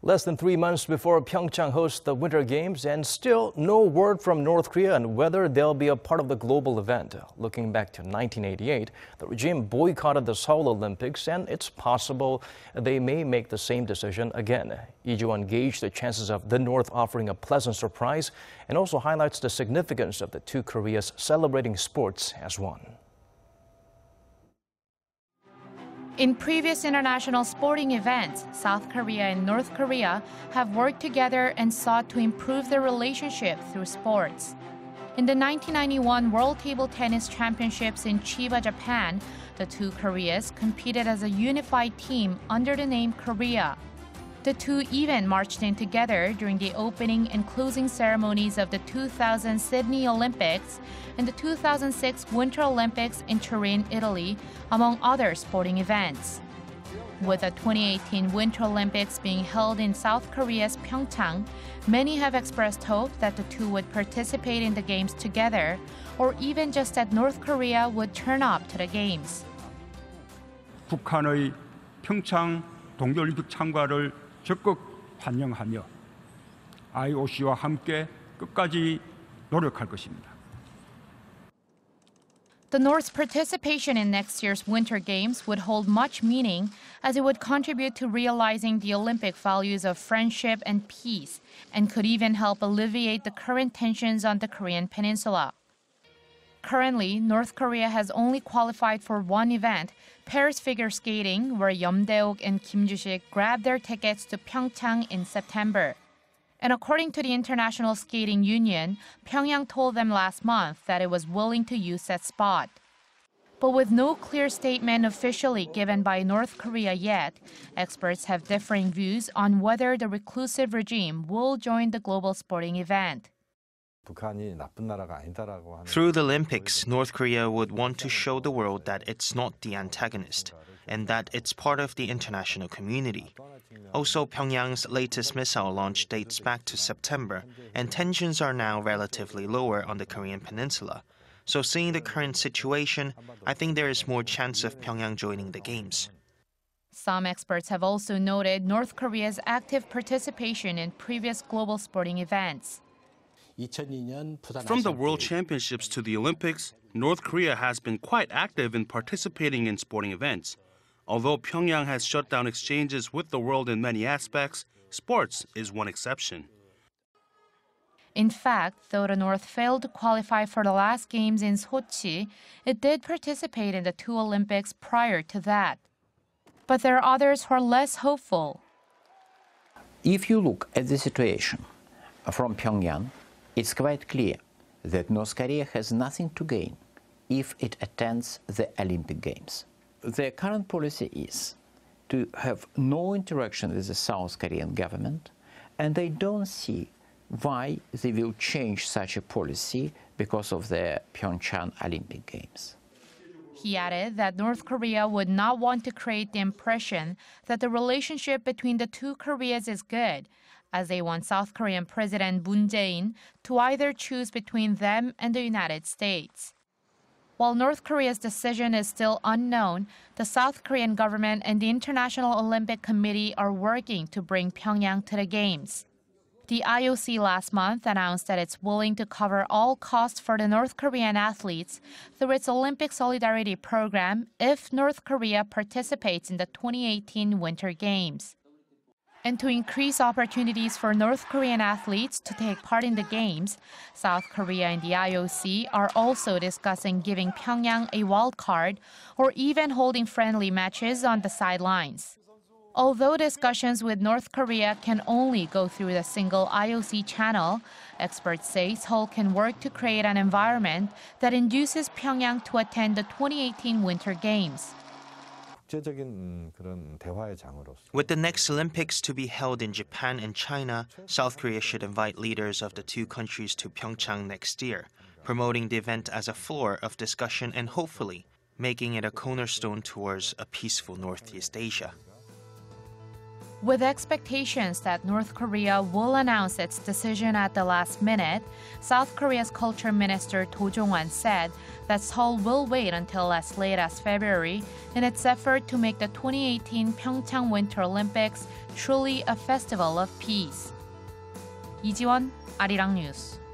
Less than 3 months before PyeongChang hosts the Winter Games, and still no word from North Korea on whether they'll be a part of the global event. Looking back to 1988, the regime boycotted the Seoul Olympics, and it's possible they may make the same decision again. Lee Ji-won gauged the chances of the North offering a pleasant surprise and also highlights the significance of the two Koreas celebrating sports as one. In previous international sporting events, South Korea and North Korea have worked together and sought to improve their relationship through sports. In the 1991 World Table Tennis Championships in Chiba, Japan, the two Koreas competed as a unified team under the name Korea. The two even marched in together during the opening and closing ceremonies of the 2000 Sydney Olympics and the 2006 Winter Olympics in Turin, Italy, among other sporting events. With the 2018 Winter Olympics being held in South Korea's PyeongChang, many have expressed hope that the two would participate in the Games together, or even just that North Korea would turn up to the Games. 북한의 평창 동계올림픽 참가를 적극 환영하며 IOC와 함께 끝까지 노력할 것입니다. The North's participation in next year's Winter Games would hold much meaning as it would contribute to realizing the Olympic values of friendship and peace, and could even help alleviate the current tensions on the Korean peninsula. Currently, North Korea has only qualified for one event, pairs figure skating, where Yeom Dae-ok and Kim Ju-sik grabbed their tickets to PyeongChang in September. And according to the International Skating Union, Pyongyang told them last month that it was willing to use that spot. But with no clear statement officially given by North Korea yet, experts have differing views on whether the reclusive regime will join the global sporting event. Through the Olympics, North Korea would want to show the world that it's not the antagonist and that it's part of the international community. Also, Pyongyang's latest missile launch dates back to September, and tensions are now relatively lower on the Korean peninsula. So seeing the current situation, I think there is more chance of Pyongyang joining the Games. Some experts have also noted North Korea's active participation in previous global sporting events. From the World Championships to the Olympics, North Korea has been quite active in participating in sporting events. Although Pyongyang has shut down exchanges with the world in many aspects, sports is one exception. In fact, though the North failed to qualify for the last Games in Sochi, it did participate in the two Olympics prior to that. But there are others who are less hopeful. If you look at the situation from Pyongyang, it's quite clear that North Korea has nothing to gain if it attends the Olympic Games. Their current policy is to have no interaction with the South Korean government, and they don't see why they will change such a policy because of the PyeongChang Olympic Games. He added that North Korea would not want to create the impression that the relationship between the two Koreas is good, as they want South Korean President Moon Jae-in to either choose between them and the United States. While North Korea's decision is still unknown, the South Korean government and the International Olympic Committee are working to bring Pyongyang to the Games. The IOC last month announced that it's willing to cover all costs for the North Korean athletes through its Olympic Solidarity Program if North Korea participates in the 2018 Winter Games. And to increase opportunities for North Korean athletes to take part in the Games, South Korea and the IOC are also discussing giving Pyongyang a wild card or even holding friendly matches on the sidelines. Although discussions with North Korea can only go through the single IOC channel, experts say Seoul can work to create an environment that induces Pyongyang to attend the 2018 Winter Games. With the next Olympics to be held in Japan and China, South Korea should invite leaders of the two countries to PyeongChang next year, promoting the event as a floor of discussion and hopefully making it a cornerstone towards a peaceful Northeast Asia. With expectations that North Korea will announce its decision at the last minute, South Korea's Culture Minister Do Jong-hwan said that Seoul will wait until as late as February in its effort to make the 2018 PyeongChang Winter Olympics truly a festival of peace. 이지원, 아리랑 뉴스.